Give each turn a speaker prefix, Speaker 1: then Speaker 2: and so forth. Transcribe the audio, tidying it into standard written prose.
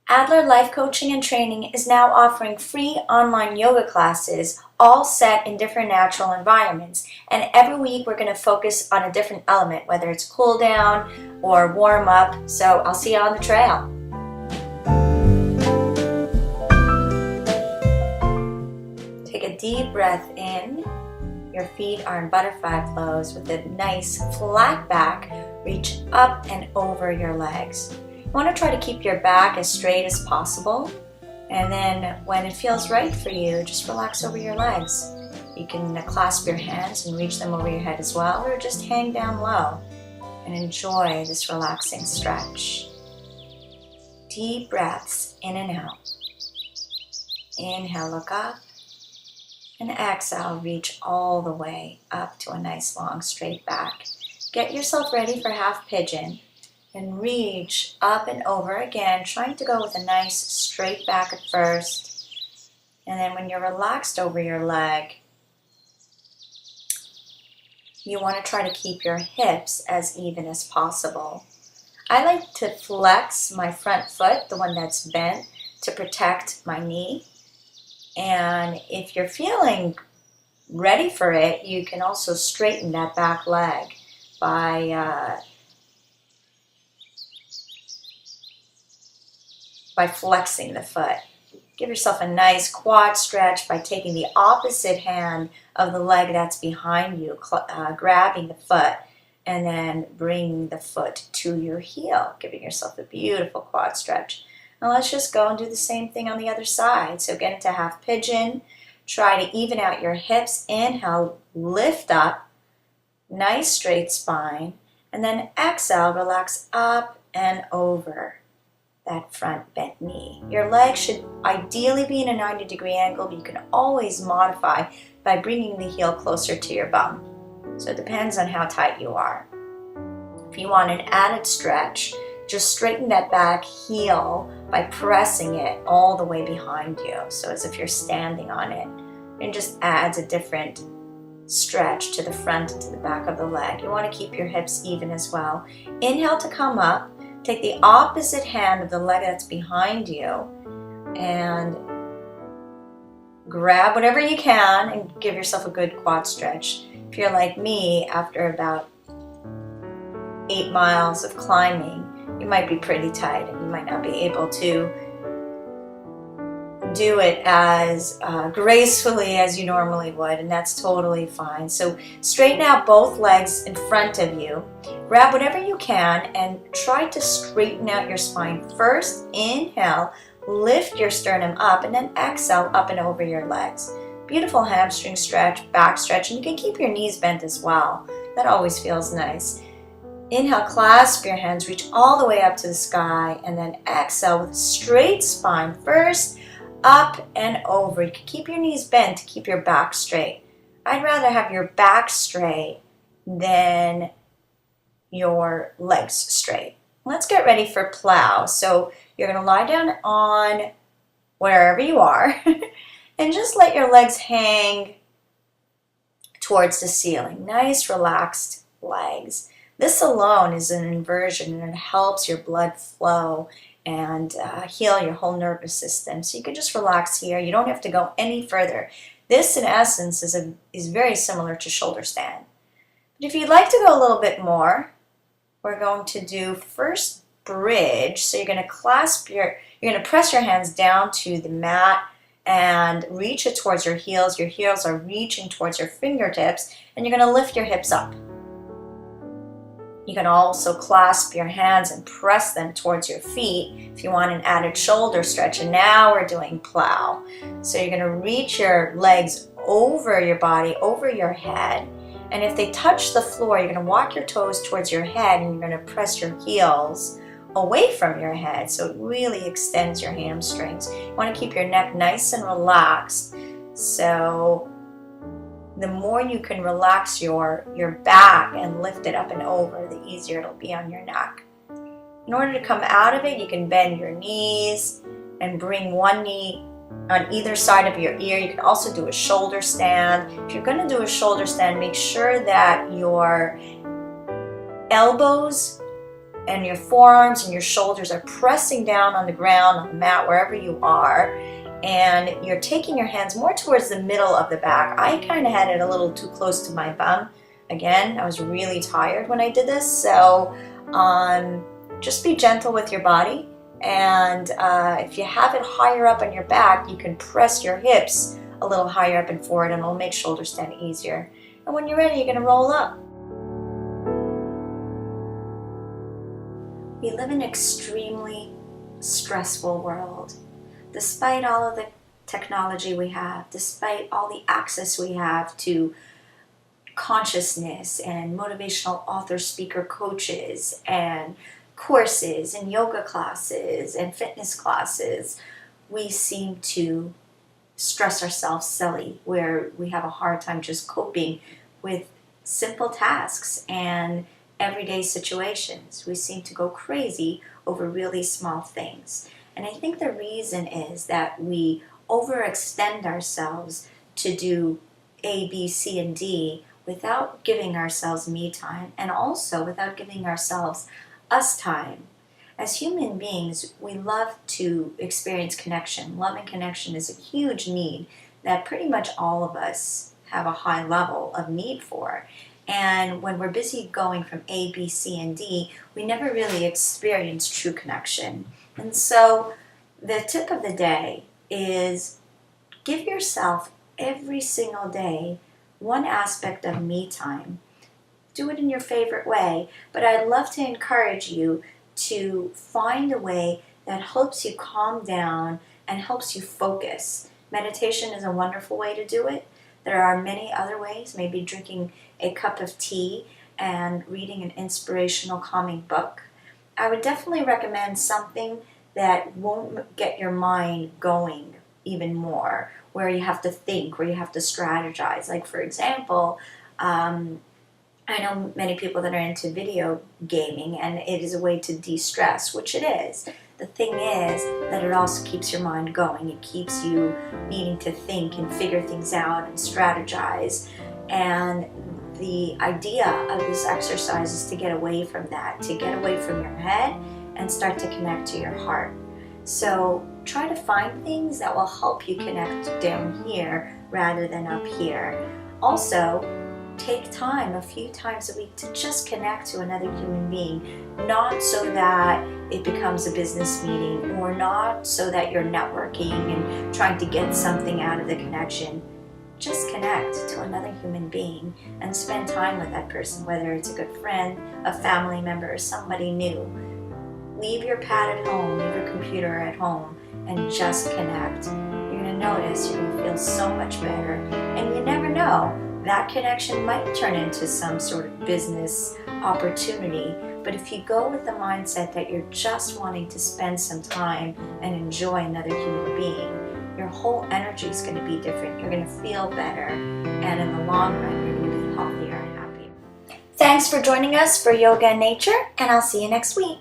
Speaker 1: Adler Life Coaching and Training is now offering free online yoga classes, all set in different natural environments. And every week we're going to focus on a different element, whether it's cool down or warm up. So I'll see you on the trail. Take a deep breath in. Your feet are in butterfly pose with a nice flat back. Reach up and over your legs. You want to try to keep your back as straight as possible, and then when it feels right for you, just relax over your legs. You can clasp your hands and reach them over your head as well, or just hang down low and enjoy this relaxing stretch. Deep breaths in and out. Inhale, look up, and exhale, reach all the way up to a nice long straight back. Get yourself ready for half pigeon. And reach up and over again, trying to go with a nice straight back at first. And then when you're relaxed over your leg, you want to try to keep your hips as even as possible. I like to flex my front foot, the one that's bent, to protect my knee. And if you're feeling ready for it, you can also straighten that back leg by flexing the foot. Give yourself a nice quad stretch by taking the opposite hand of the leg that's behind you, grabbing the foot, and then bringing the foot to your heel, giving yourself a beautiful quad stretch. Now let's just go and do the same thing on the other side. So get into half pigeon. Try to even out your hips. Inhale, lift up, nice straight spine, and then exhale, relax up and over that front bent knee. Your leg should ideally be in a 90-degree angle, but you can always modify by bringing the heel closer to your bum. So it depends on how tight you are. If you want an added stretch, just straighten that back heel by pressing it all the way behind you, so as if you're standing on it. It just adds a different stretch to the front and to the back of the leg. You want to keep your hips even as well. Inhale to come up. Take the opposite hand of the leg that's behind you and grab whatever you can and give yourself a good quad stretch. If you're like me, after about 8 miles of climbing, you might be pretty tight and you might not be able to do it as gracefully as you normally would, and that's totally fine. So straighten out both legs in front of you. Grab whatever you can and try to straighten out your spine. First, inhale, lift your sternum up, and then exhale up and over your legs. Beautiful hamstring stretch, back stretch, and you can keep your knees bent as well. That always feels nice. Inhale, clasp your hands, reach all the way up to the sky, and then exhale with a straight spine. First, up and over. You can keep your knees bent to keep your back straight. I'd rather have your back straight than your legs straight. Let's get ready for plow. So you're going to lie down on wherever you are and just let your legs hang towards the ceiling. Nice relaxed legs. This alone is an inversion, and it helps your blood flow and heal your whole nervous system. So you can just relax here. You don't have to go any further. This, in essence, is very similar to shoulder stand. But if you'd like to go a little bit more, we're going to do first bridge. So you're going to press your hands down to the mat and reach it towards your heels. Your heels are reaching towards your fingertips, and you're going to lift your hips up. You can also clasp your hands and press them towards your feet if you want an added shoulder stretch. And now we're doing plow. So you're going to reach your legs over your body, over your head. And if they touch the floor, you're going to walk your toes towards your head, and you're going to press your heels away from your head. So it really extends your hamstrings. You want to keep your neck nice and relaxed. So the more you can relax your back and lift it up and over, the easier it'll be on your neck. In order to come out of it, you can bend your knees and bring one knee on either side of your ear. You can also do a shoulder stand. If you're going to do a shoulder stand, make sure that your elbows and your forearms and your shoulders are pressing down on the ground, on the mat, wherever you are, and you're taking your hands more towards the middle of the back. I kind of had it a little too close to my bum. Again, I was really tired when I did this, so just be gentle with your body, and if you have it higher up on your back, you can press your hips a little higher up and forward, and it'll make shoulder stand easier. And when you're ready, you're going to roll up. We live in an extremely stressful world. Despite all of the technology we have, despite all the access we have to consciousness and motivational author, speaker, coaches, and courses and yoga classes and fitness classes, we seem to stress ourselves silly, where we have a hard time just coping with simple tasks and everyday situations. We seem to go crazy over really small things. And I think the reason is that we overextend ourselves to do A, B, C, and D without giving ourselves me time, and also without giving ourselves us time. As human beings, we love to experience connection. Love and connection is a huge need that pretty much all of us have a high level of need for. And when we're busy going from A, B, C, and D, we never really experience true connection. And so the tip of the day is give yourself every single day one aspect of me time. Do it in your favorite way, but I'd love to encourage you to find a way that helps you calm down and helps you focus. Meditation is a wonderful way to do it. There are many other ways, maybe drinking a cup of tea and reading an inspirational, calming book. I would definitely recommend something that won't get your mind going even more, where you have to think, where you have to strategize. Like, for example, I know many people that are into video gaming, and it is a way to de-stress, which it is. The thing is that it also keeps your mind going. It keeps you needing to think and figure things out and strategize. And the idea of this exercise is to get away from that, to get away from your head and start to connect to your heart. So try to find things that will help you connect down here rather than up here. Also, take time a few times a week to just connect to another human being, not so that it becomes a business meeting or not so that you're networking and trying to get something out of the connection. Just connect to another human being and spend time with that person, whether it's a good friend, a family member, or somebody new. Leave your pad at home, leave your computer at home, and just connect. You're going to notice, you're going to feel so much better, and you never know, that connection might turn into some sort of business opportunity. But if you go with the mindset that you're just wanting to spend some time and enjoy another human being, your whole energy is going to be different. You're going to feel better, and in the long run, you're going to be healthier and happier. Thanks for joining us for Yoga and Nature, and I'll see you next week.